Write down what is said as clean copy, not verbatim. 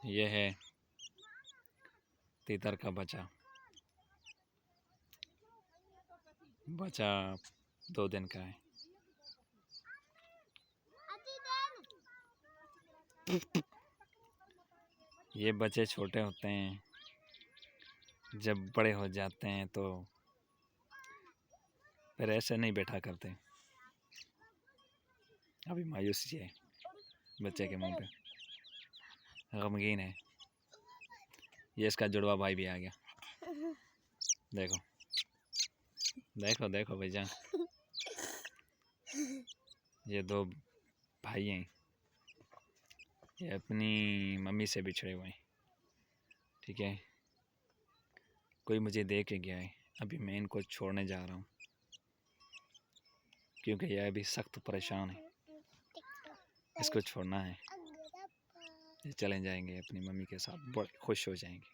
ये है तीतर का बच्चा। बच्चा 2 दिन का है। ये बच्चे छोटे होते हैं, जब बड़े हो जाते हैं तो फिर ऐसे नहीं बैठा करते। अभी मायूसी है बच्चे के मुंह पे, गमगीन है। ये इसका जुड़वा भाई भी आ गया। देखो देखो देखो भैया, ये 2 भाई हैं। ये अपनी मम्मी से बिछड़े हुए हैं, ठीक है। कोई मुझे दे के गया है, अभी मैं इनको छोड़ने जा रहा हूँ, क्योंकि यह अभी सख्त परेशान है। इसको छोड़ना है, ये चले जाएंगे अपनी मम्मी के साथ, बड़े खुश हो जाएंगे।